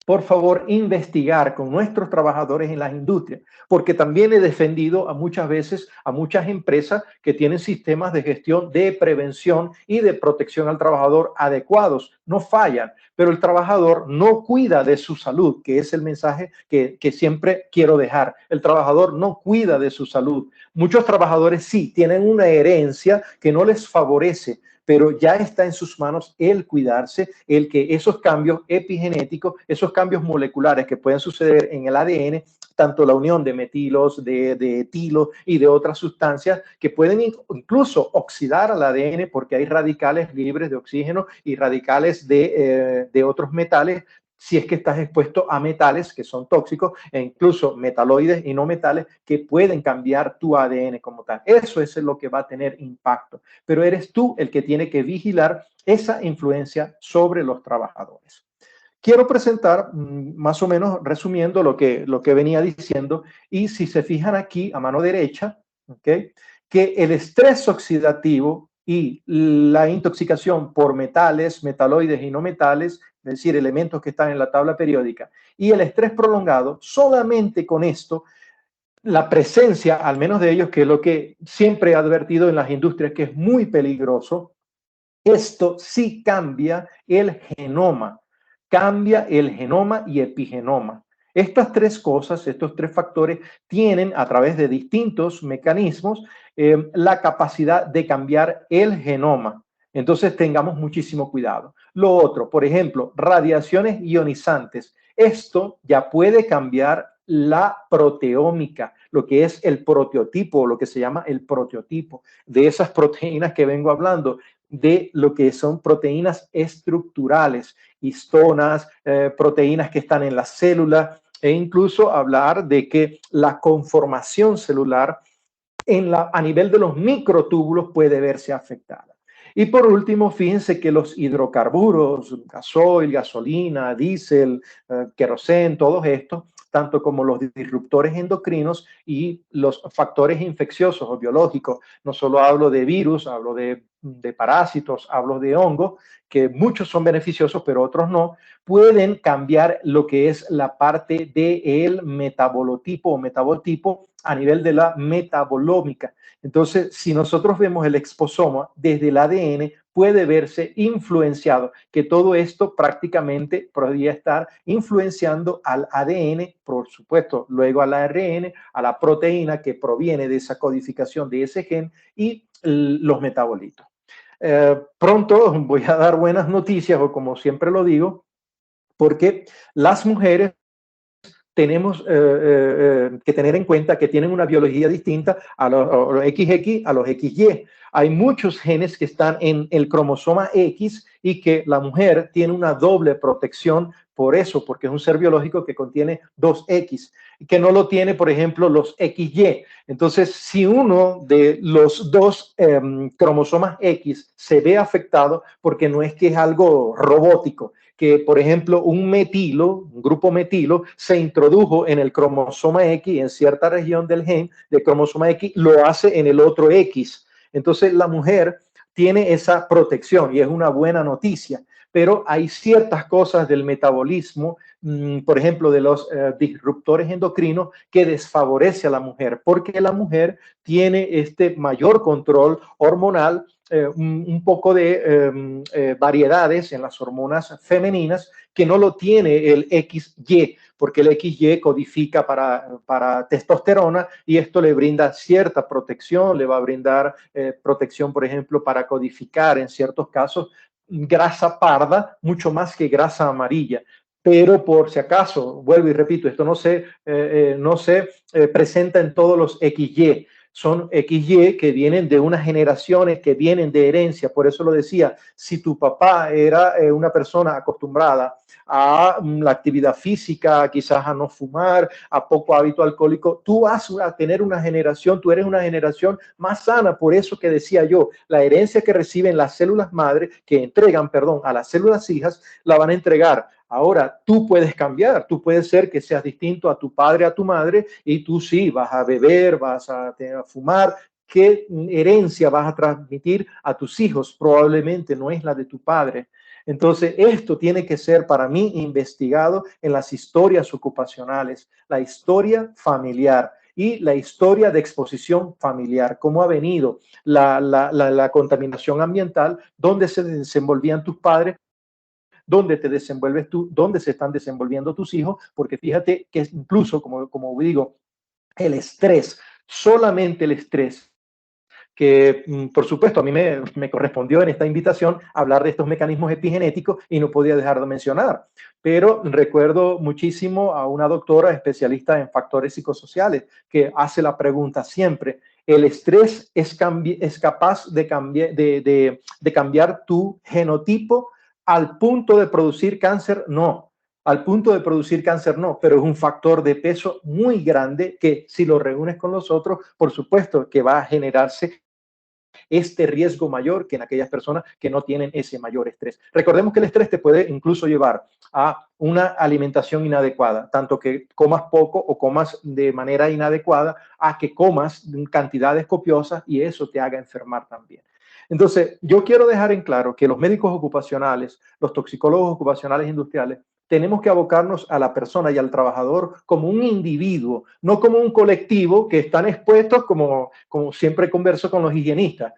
por favor, investigar con nuestros trabajadores en las industrias, porque también he defendido a muchas veces a muchas empresas que tienen sistemas de gestión de prevención y de protección al trabajador adecuados, no fallan, pero el trabajador no cuida de su salud, que es el mensaje que siempre quiero dejar. El trabajador no cuida de su salud. Muchos trabajadores sí tienen una herencia que no les favorece, pero ya está en sus manos el cuidarse, el que esos cambios epigenéticos, esos cambios moleculares que pueden suceder en el ADN, tanto la unión de metilos, de etilos y de otras sustancias que pueden incluso oxidar al ADN porque hay radicales libres de oxígeno y radicales de otros metales si es que estás expuesto a metales que son tóxicos e incluso metaloides y no metales que pueden cambiar tu ADN como tal. Eso es lo que va a tener impacto, pero eres tú el que tiene que vigilar esa influencia sobre los trabajadores. Quiero presentar, más o menos resumiendo lo que venía diciendo, y si se fijan aquí a mano derecha, ¿okay?, que el estrés oxidativo y la intoxicación por metales, metaloides y no metales, es decir, elementos que están en la tabla periódica, y el estrés prolongado, solamente con esto, la presencia, al menos de ellos, que es lo que siempre he advertido en las industrias, que es muy peligroso, esto sí cambia el genoma y epigenoma. Estas tres cosas, estos tres factores, tienen a través de distintos mecanismos la capacidad de cambiar el genoma. Entonces tengamos muchísimo cuidado. Lo otro, por ejemplo, radiaciones ionizantes. Esto ya puede cambiar la proteómica, lo que es el proteotipo, lo que se llama el proteotipo de esas proteínas que vengo hablando, de lo que son proteínas estructurales, histonas, proteínas que están en la célula, e incluso hablar de que la conformación celular a nivel de los microtúbulos puede verse afectada. Y por último, fíjense que los hidrocarburos, gasoil, gasolina, diésel, querosén, todos estos, tanto como los disruptores endocrinos y los factores infecciosos o biológicos, no solo hablo de virus, hablo de parásitos, hablo de hongos, que muchos son beneficiosos, pero otros no, pueden cambiar lo que es la parte del metabolotipo o metabotipo a nivel de la metabolómica. Entonces, si nosotros vemos el exposoma desde el ADN, puede verse influenciado, que todo esto prácticamente podría estar influenciando al ADN, por supuesto, luego al ARN, a la proteína que proviene de esa codificación de ese gen y los metabolitos. Pronto voy a dar buenas noticias, o como siempre lo digo, porque las mujeres tenemos que tener en cuenta que tienen una biología distinta a los XX, a los XY. Hay muchos genes que están en el cromosoma X y que la mujer tiene una doble protección por eso, porque es un ser biológico que contiene dos X, que no lo tiene, por ejemplo, los XY. Entonces, si uno de los dos cromosomas X se ve afectado, porque no es que es algo robótico, que, por ejemplo, un grupo metilo, se introdujo en el cromosoma X, en cierta región del gen del cromosoma X, lo hace en el otro X. Entonces, la mujer tiene esa protección y es una buena noticia, pero hay ciertas cosas del metabolismo, por ejemplo, de los disruptores endocrinos, que desfavorece a la mujer, porque la mujer tiene este mayor control hormonal, un poco de variedades en las hormonas femeninas que no lo tiene el XY, porque el XY codifica para testosterona y esto le brinda cierta protección, le va a brindar protección, por ejemplo, para codificar en ciertos casos grasa parda, mucho más que grasa amarilla. Pero por si acaso, vuelvo y repito, esto no se presenta en todos los XY. Son XY que vienen de unas generaciones, que vienen de herencia. Por eso lo decía, si tu papá era una persona acostumbrada a la actividad física, quizás a no fumar, a poco hábito alcohólico, tú vas a tener una generación, tú eres una generación más sana. Por eso que decía yo, la herencia que reciben las células madre, que entregan, perdón, a las células hijas, la van a entregar. Ahora, tú puedes cambiar, tú puedes ser que seas distinto a tu padre, a tu madre, y tú sí vas a beber, vas a fumar. ¿Qué herencia vas a transmitir a tus hijos? Probablemente no es la de tu padre. Entonces, esto tiene que ser para mí investigado en las historias ocupacionales, la historia familiar y la historia de exposición familiar, cómo ha venido la contaminación ambiental, dónde se desenvolvían tus padres, dónde te desenvuelves tú, dónde se están desenvolviendo tus hijos, porque fíjate que incluso, como digo, el estrés, solamente el estrés, que por supuesto a mí me correspondió en esta invitación hablar de estos mecanismos epigenéticos y no podía dejar de mencionar, pero recuerdo muchísimo a una doctora especialista en factores psicosociales que hace la pregunta siempre: ¿el estrés es capaz de cambiar tu genotipo al punto de producir cáncer? No. al punto de producir cáncer no, pero es un factor de peso muy grande que si lo reúnes con los otros, por supuesto que va a generarse este riesgo mayor que en aquellas personas que no tienen ese mayor estrés. Recordemos que el estrés te puede incluso llevar a una alimentación inadecuada, tanto que comas poco o comas de manera inadecuada, a que comas cantidades copiosas y eso te haga enfermar también. Entonces, yo quiero dejar en claro que los médicos ocupacionales, los toxicólogos ocupacionales industriales, tenemos que abocarnos a la persona y al trabajador como un individuo, no como un colectivo que están expuestos, como siempre converso con los higienistas.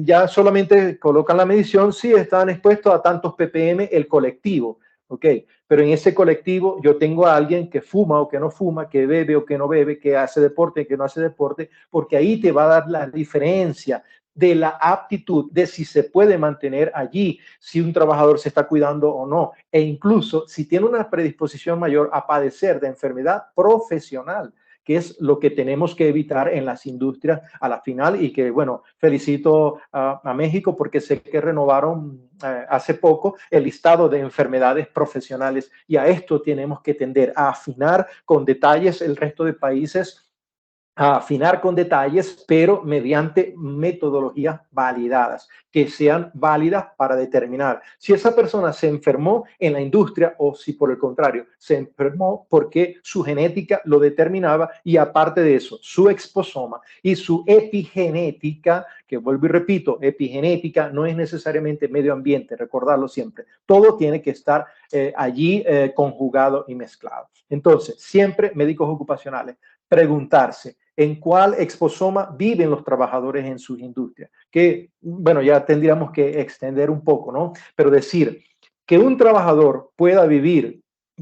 Ya solamente colocan la medición, sí están expuestos a tantos ppm el colectivo, ¿ok? Pero en ese colectivo yo tengo a alguien que fuma o que no fuma, que bebe o que no bebe, que hace deporte o que no hace deporte, porque ahí te va a dar la diferencia de la aptitud, de si se puede mantener allí, si un trabajador se está cuidando o no, e incluso si tiene una predisposición mayor a padecer de enfermedad profesional, que es lo que tenemos que evitar en las industrias a la final y que, bueno, felicito a México porque sé que renovaron hace poco el listado de enfermedades profesionales y a esto tenemos que tender a afinar con detalles el resto de países, a afinar con detalles, pero mediante metodologías validadas, que sean válidas para determinar si esa persona se enfermó en la industria o si por el contrario se enfermó porque su genética lo determinaba y aparte de eso, su exposoma y su epigenética, que vuelvo y repito, epigenética no es necesariamente medio ambiente, recordarlo siempre, todo tiene que estar allí conjugado y mezclado. Entonces, siempre médicos ocupacionales, preguntarse en cuál exposoma viven los trabajadores en sus industrias, que, bueno, ya tendríamos que extender un poco, ¿no? Pero decir que un trabajador pueda vivir,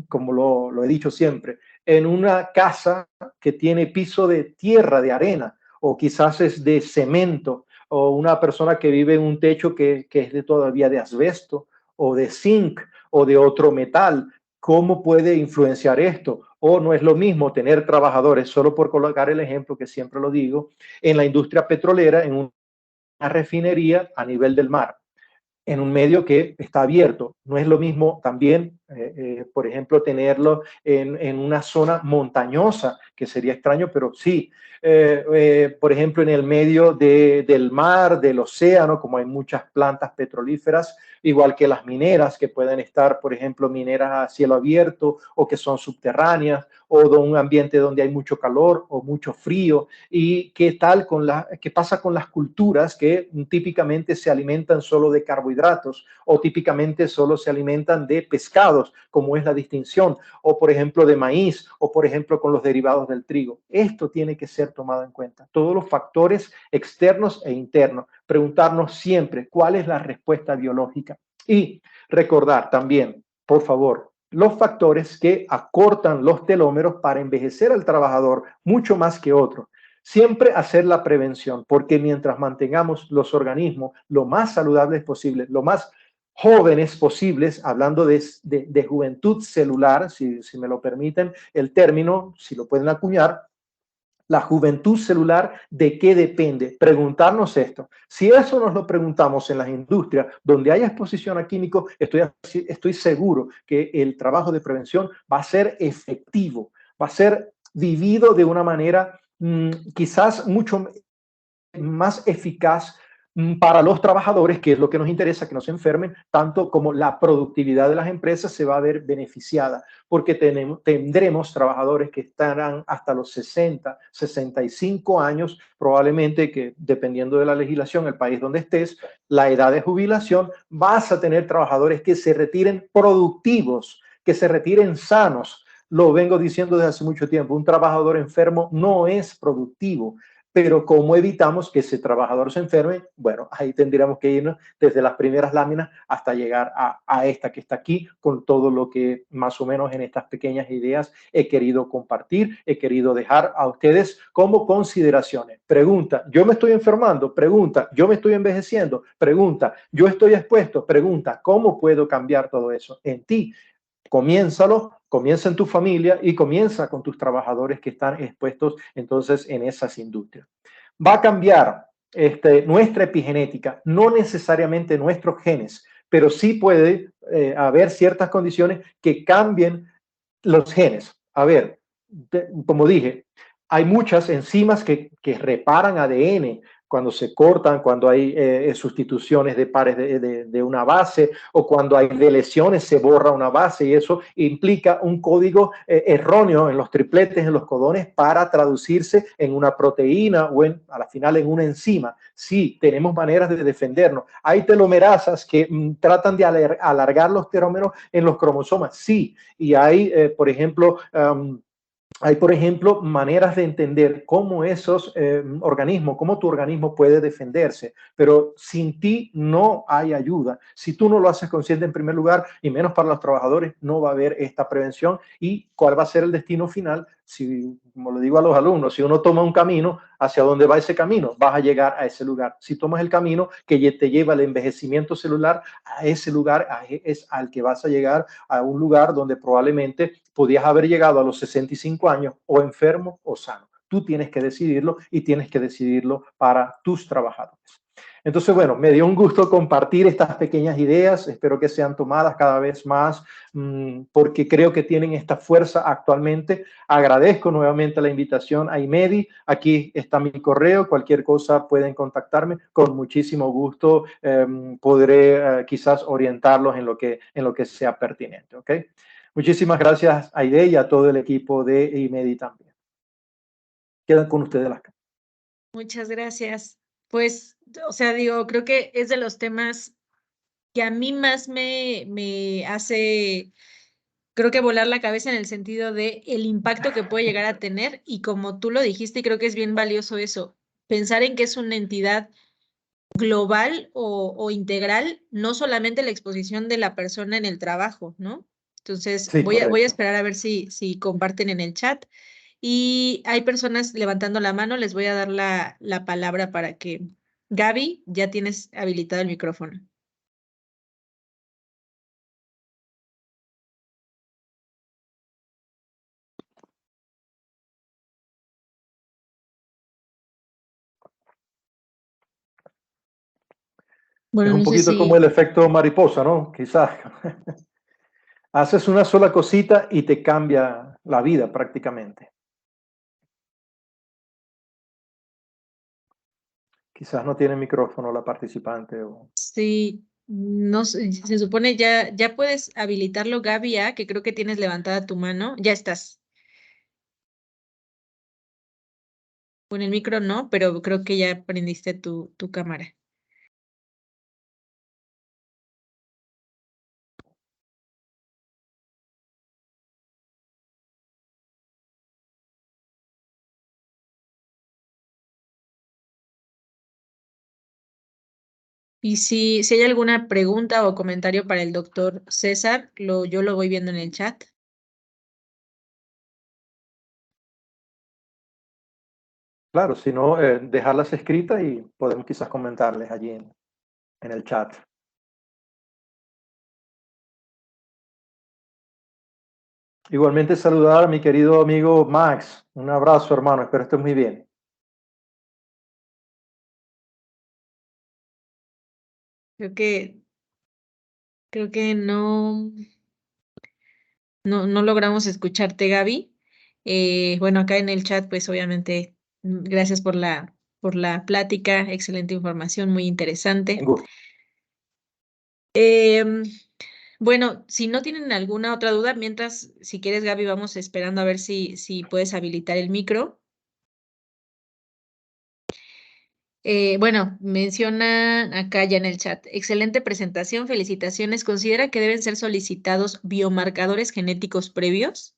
como lo he dicho siempre, en una casa que tiene piso de tierra, de arena, o quizás es de cemento, o una persona que vive en un techo que es de todavía de asbesto, o de zinc, o de otro metal, ¿cómo puede influenciar esto? O no es lo mismo tener trabajadores, solo por colocar el ejemplo que siempre lo digo, en la industria petrolera, en una refinería a nivel del mar, en un medio que está abierto. No es lo mismo también, por ejemplo, tenerlo en una zona montañosa, que sería extraño, pero sí. Por ejemplo, en el medio del mar, del océano, como hay muchas plantas petrolíferas, igual que las mineras, que pueden estar, por ejemplo, mineras a cielo abierto o que son subterráneas, o de un ambiente donde hay mucho calor o mucho frío. ¿Y qué tal qué pasa con las culturas que típicamente se alimentan solo de carbohidratos o típicamente solo se alimentan de pescados, como es la distinción, o por ejemplo de maíz, o por ejemplo con los derivados del trigo? Esto tiene que ser tomado en cuenta. Todos los factores externos e internos. Preguntarnos siempre cuál es la respuesta biológica. Y recordar también, por favor, los factores que acortan los telómeros para envejecer al trabajador mucho más que otros. Siempre hacer la prevención, porque mientras mantengamos los organismos lo más saludables posible, lo más jóvenes posibles, hablando de juventud celular, si me lo permiten el término, si lo pueden acuñar, la juventud celular, ¿de qué depende? Preguntarnos esto. Si eso nos lo preguntamos en las industrias donde haya exposición a químicos, estoy seguro que el trabajo de prevención va a ser efectivo, va a ser vivido de una manera quizás mucho más eficaz para los trabajadores, que es lo que nos interesa, que no se enfermen, tanto como la productividad de las empresas se va a ver beneficiada, porque tendremos trabajadores que estarán hasta los 60, 65 años, probablemente que dependiendo de la legislación, el país donde estés, la edad de jubilación, vas a tener trabajadores que se retiren productivos, que se retiren sanos. Lo vengo diciendo desde hace mucho tiempo, un trabajador enfermo no es productivo. Pero ¿cómo evitamos que ese trabajador se enferme? Bueno, ahí tendríamos que irnos desde las primeras láminas hasta llegar a esta que está aquí, con todo lo que más o menos en estas pequeñas ideas he querido compartir, he querido dejar a ustedes como consideraciones. Pregunta, ¿yo me estoy enfermando? Pregunta, ¿yo me estoy envejeciendo? Pregunta, ¿yo estoy expuesto? Pregunta, ¿cómo puedo cambiar todo eso en ti? Comiénzalo, comienza en tu familia y comienza con tus trabajadores que están expuestos entonces en esas industrias. Va a cambiar nuestra epigenética, no necesariamente nuestros genes, pero sí puede haber ciertas condiciones que cambien los genes. A ver, como dije, hay muchas enzimas que reparan ADN cuando se cortan, cuando hay sustituciones de pares de una base o cuando hay deleciones, se borra una base y eso implica un código erróneo en los tripletes, en los codones para traducirse en una proteína o a la final en una enzima. Sí, tenemos maneras de defendernos. Hay telomerasas que tratan de alargar los telómeros en los cromosomas. Sí, y hay, por ejemplo, maneras de entender cómo esos organismos, cómo tu organismo puede defenderse, pero sin ti no hay ayuda. Si tú no lo haces consciente en primer lugar, y menos para los trabajadores, no va a haber esta prevención. ¿Y cuál va a ser el destino final? Si, como le digo a los alumnos, si uno toma un camino, ¿hacia dónde va ese camino? Vas a llegar a ese lugar. Si tomas el camino que te lleva al envejecimiento celular, a ese lugar es al que vas a llegar, a un lugar donde probablemente podías haber llegado a los 65 años o enfermo o sano. Tú tienes que decidirlo y tienes que decidirlo para tus trabajadores. Entonces, bueno, me dio un gusto compartir estas pequeñas ideas. Espero que sean tomadas cada vez más porque creo que tienen esta fuerza actualmente. Agradezco nuevamente la invitación a IMEDI. Aquí está mi correo. Cualquier cosa pueden contactarme. Con muchísimo gusto podré quizás orientarlos en lo que sea pertinente. ¿Ok? Muchísimas gracias a Aide y a todo el equipo de IMEDI también. Quedan con ustedes las cámaras. Muchas gracias. Pues, o sea, digo, creo que es de los temas que a mí más me hace, creo que volar la cabeza en el sentido de el impacto que puede llegar a tener y como tú lo dijiste, creo que es bien valioso eso, pensar en que es una entidad global o integral, no solamente la exposición de la persona en el trabajo, ¿no? Entonces, Sí, voy a correcto. esperar a ver si comparten en el chat. Y hay personas levantando la mano, les voy a dar la palabra para que... Gaby, ya tienes habilitado el micrófono. Es Bueno, un no sé poquito como si... el efecto mariposa, ¿no? Quizás. Haces una sola cosita y te cambia la vida prácticamente. Quizás no tiene micrófono la participante. Sí, no sé, se supone ya puedes habilitarlo, Gaby, que creo que tienes levantada tu mano. Ya estás. Con el micro no, pero creo que ya prendiste tu cámara. Y si hay alguna pregunta o comentario para el doctor César, yo lo voy viendo en el chat. Claro, si no, dejarlas escritas y podemos quizás comentarles allí en el chat. Igualmente saludar a mi querido amigo Max. Un abrazo, hermano. Espero estés muy bien. Creo que no logramos escucharte, Gaby. Bueno, acá en el chat, pues obviamente, gracias por la plática, excelente información, muy Un interesante. gusto. Em, bueno, si no tienen alguna otra duda, mientras, si quieres, Gaby, vamos esperando a ver si puedes habilitar el micro. Bueno, menciona acá ya en el chat. Excelente presentación, felicitaciones. ¿Considera que deben ser solicitados biomarcadores genéticos previos?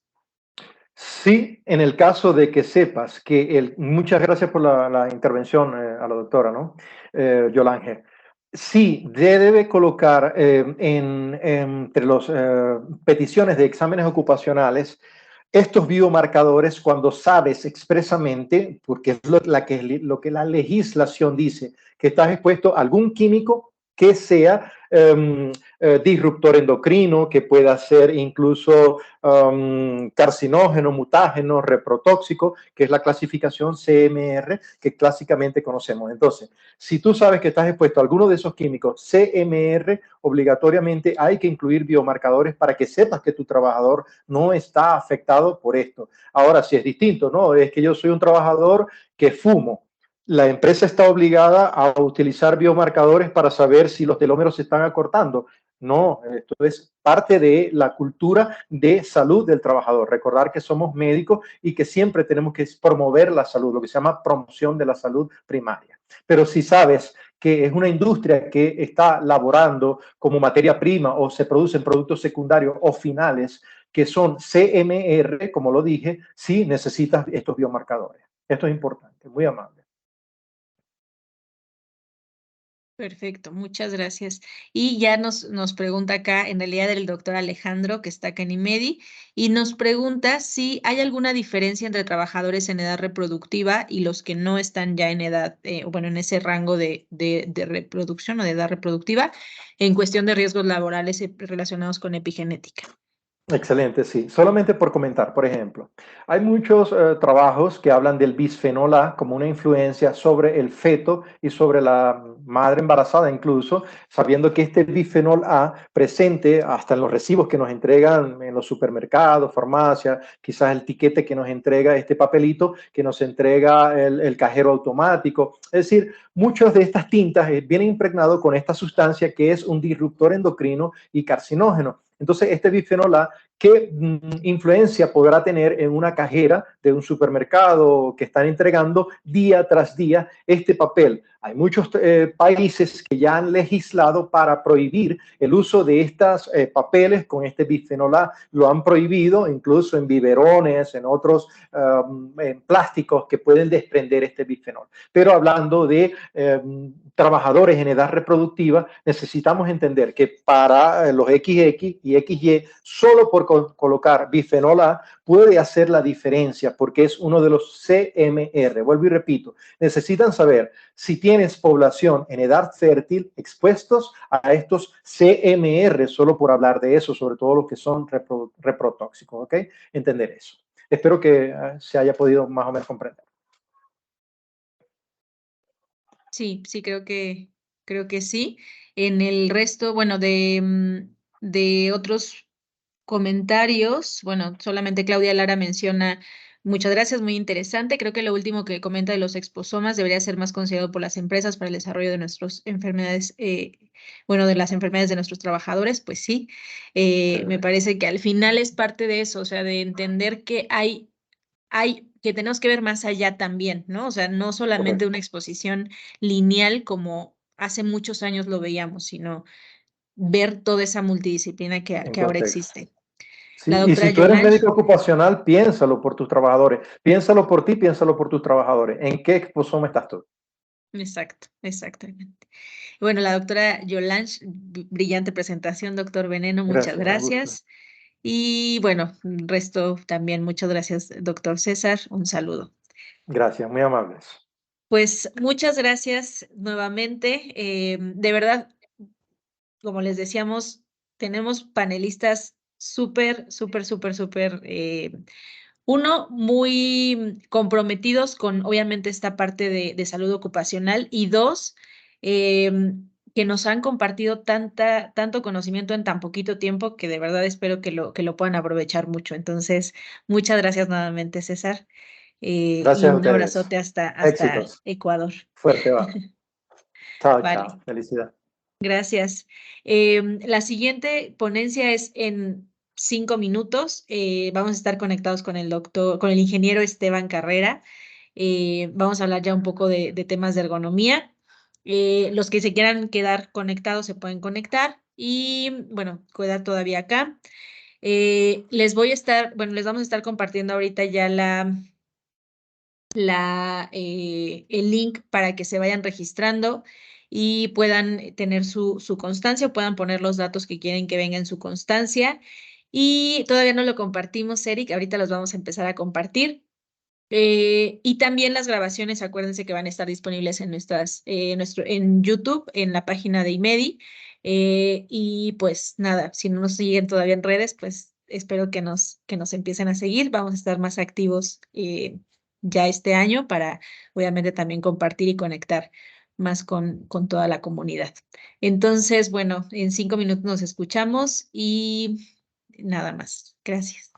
Sí, en el caso de que sepas que muchas gracias por la intervención a la doctora, ¿no? Yolange. Sí, debe colocar entre las peticiones de exámenes ocupacionales estos biomarcadores cuando sabes expresamente, porque es lo que la legislación dice, que estás expuesto a algún químico que sea disruptor endocrino, que pueda ser incluso carcinógeno, mutágeno, reprotóxico, que es la clasificación CMR que clásicamente conocemos. Entonces, si tú sabes que estás expuesto a alguno de esos químicos CMR, obligatoriamente hay que incluir biomarcadores para que sepas que tu trabajador no está afectado por esto. Ahora, si es distinto, ¿no? Es que yo soy un trabajador que fumo. La empresa está obligada a utilizar biomarcadores para saber si los telómeros se están acortando. No, esto es parte de la cultura de salud del trabajador. Recordar que somos médicos y que siempre tenemos que promover la salud, lo que se llama promoción de la salud primaria. Pero si sabes que es una industria que está laborando como materia prima o se producen productos secundarios o finales que son CMR, como lo dije, sí necesitas estos biomarcadores. Esto es importante, muy amable. Perfecto, muchas gracias. Y ya nos pregunta acá, en realidad el doctor Alejandro, que está acá en IMEDI, y nos pregunta si hay alguna diferencia entre trabajadores en edad reproductiva y los que no están ya en edad, bueno, en ese rango de reproducción o de edad reproductiva, en cuestión de riesgos laborales relacionados con epigenética. Excelente, sí. Solamente por comentar, por ejemplo, hay muchos trabajos que hablan del bisfenol A como una influencia sobre el feto y sobre la madre embarazada incluso, sabiendo que este bisfenol A presente hasta en los recibos que nos entregan en los supermercados, farmacias, quizás el tiquete que nos entrega este papelito que nos entrega el cajero automático. Es decir, muchas de estas tintas vienen impregnados con esta sustancia que es un disruptor endocrino y carcinógeno. Entonces, este bisfenol A, ¿qué influencia podrá tener en una cajera de un supermercado que están entregando día tras día este papel? Hay muchos países que ya han legislado para prohibir el uso de estos papeles con este bisfenol A. Lo han prohibido incluso en biberones, en otros en plásticos que pueden desprender este bisfenol. Pero hablando de trabajadores en edad reproductiva, necesitamos entender que para los XX y XY, solo por colocar bisfenol A puede hacer la diferencia porque es uno de los CMR. Vuelvo y repito, necesitan saber si tienes población en edad fértil expuestos a estos CMR, solo por hablar de eso, sobre todo los que son reprotóxicos, ¿ok? Entender eso. Espero que se haya podido más o menos comprender. Sí, sí, creo que sí. En el resto, bueno, de otros comentarios, bueno, solamente Claudia Lara menciona, muchas gracias, muy interesante. Creo que lo último que comenta de los exposomas debería ser más considerado por las empresas para el desarrollo de nuestras enfermedades, bueno, de las enfermedades de nuestros trabajadores, pues sí. Me parece que al final es parte de eso, o sea, de entender que que tenemos que ver más allá también, ¿no? O sea, no solamente Correcto. una exposición lineal como hace muchos años lo veíamos, sino ver toda esa multidisciplina En que ahora contexto. existe. La Sí, y doctora si tú eres Yolange, médico ocupacional, piénsalo por tus trabajadores, piénsalo por ti, piénsalo por tus trabajadores. ¿En qué exposoma estás tú? exacto, exactamente. Bueno, la doctora Yolange, brillante presentación, doctor Veneno, muchas Gracias, un gusto. gracias. Y bueno, resto también, muchas gracias, doctor César, un saludo. Gracias, muy amables. Pues muchas gracias nuevamente. De verdad, como les decíamos, tenemos panelistas súper, súper, súper, súper, uno, muy comprometidos con, obviamente, esta parte de salud ocupacional y dos, que nos han compartido tanto conocimiento en tan poquito tiempo que de verdad espero que lo puedan aprovechar mucho. Entonces, muchas gracias nuevamente, César, y Gracias a un ustedes. abrazote hasta Éxitos. Ecuador. Fuerte va. Chao, chao. Vale. Felicidad. Gracias. La siguiente ponencia es en 5 minutos. Vamos a estar conectados con el doctor, con el ingeniero Esteban Carrera. Vamos a hablar ya un poco de temas de ergonomía. Los que se quieran quedar conectados se pueden conectar y bueno, quedar todavía acá. Les vamos a estar compartiendo ahorita ya el link para que se vayan registrando y puedan tener su constancia, puedan poner los datos que quieren que venga en su constancia. Y todavía no lo compartimos, Eric, ahorita los vamos a empezar a compartir. Y también las grabaciones, acuérdense que van a estar disponibles en en YouTube, en la página de IMEDI. Y pues nada, si no nos siguen todavía en redes, pues espero que nos empiecen a seguir. Vamos a estar más activos ya este año para obviamente también compartir y conectar más con toda la comunidad. Entonces, bueno, en 5 minutos nos escuchamos y nada más. Gracias.